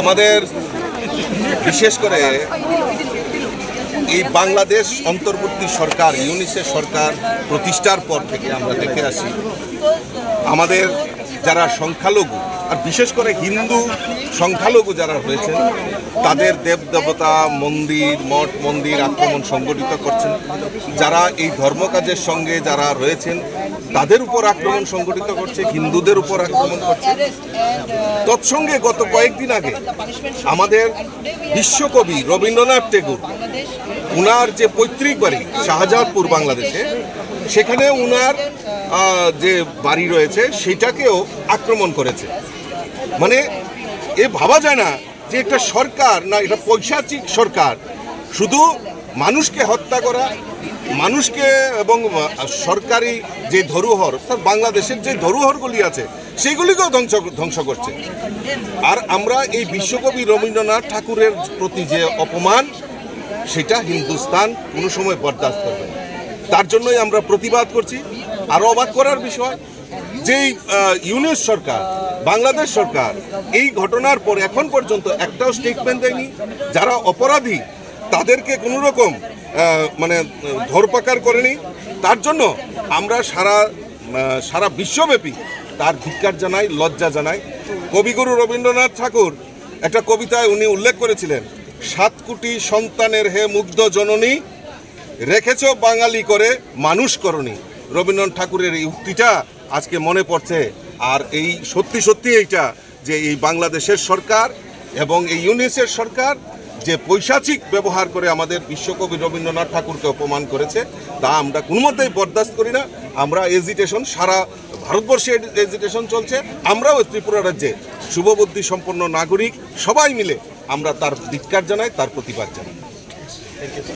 আমাদের বিশেষ করে এই বাংলাদেশ অন্তর্বর্তী সরকার ইউনিসেফ সরকার প্রতিষ্ঠার পর থেকে আমরা দেখে আসি আমাদের যারা সংখ্যালঘু আর বিশেষ করে হিন্দু সংখ্যালঘু যারা রয়েছেন তাদের দেবদেবতা মন্দির মঠ মন্দির আক্রমণ সংগঠিত করছেন। যারা এই ধর্মকাজের সঙ্গে যারা রয়েছেন তাদের উপর আক্রমণ সংগঠিত করছে, হিন্দুদের উপর আক্রমণ করছে। তৎসঙ্গে গত কয়েকদিন আগে আমাদের বিশ্বকবি রবীন্দ্রনাথ ঠাকুর উনার যে পৈতৃক বাড়ি শাহজাহানপুর বাংলাদেশে, সেখানে উনার যে বাড়ি রয়েছে সেটাকেও আক্রমণ করেছে। মানে এ ভাবা যায় না যে একটা সরকার না, এটা পৈশাচিক সরকার শুধু মানুষকে হত্যা করা, মানুষকে এবং সরকারি যে ধরোহর অর্থাৎ বাংলাদেশের যে ধরোহরগুলি আছে সেইগুলিকেও ধ্বংস করছে। আর আমরা এই বিশ্বকবি রবীন্দ্রনাথ ঠাকুরের প্রতি যে অপমান সেটা হিন্দুস্তান কোনো সময় বরদাস্ত করবে না। তার জন্যই আমরা প্রতিবাদ করছি। আরও অবাক করার বিষয় যেই ইউনিস সরকার বাংলাদেশ সরকার এই ঘটনার পর এখন পর্যন্ত একটাও স্টেটমেন্ট দেয়নি। যারা অপরাধী তাদেরকে কোনো রকম ধরপাকড় করেনি। তার জন্য আমরা সারা বিশ্বব্যাপী তার ধিক্কার জানাই, লজ্জা জানাই। কবিগুরু রবীন্দ্রনাথ ঠাকুর একটা কবিতায় উনি উল্লেখ করেছিলেন, 7 কোটি সন্তানের হে মুগ্ধ জননী, রেখেছ বাঙালি করে মানুষ করণী। রবীন্দ্রনাথ ঠাকুরের এই উক্তিটা আজকে মনে পড়ছে। আর এই সত্যি এইটা যে এই বাংলাদেশের সরকার এবং এই ইউনিসেফ সরকার যে পৈশাচিক ব্যবহার করে আমাদের বিশ্বকবি রবীন্দ্রনাথ ঠাকুরকে অপমান করেছে তা আমরা কোনো মতেই বরদাস্ত করি না। আমরা এজিটেশন, সারা ভারতবর্ষে এজিটেশন চলছে। আমরাও ত্রিপুরা রাজ্যে শুভবুদ্ধি সম্পন্ন নাগরিক সবাই মিলে আমরা তার ধিক্কার জানাই, তার প্রতিবাদ জানাই।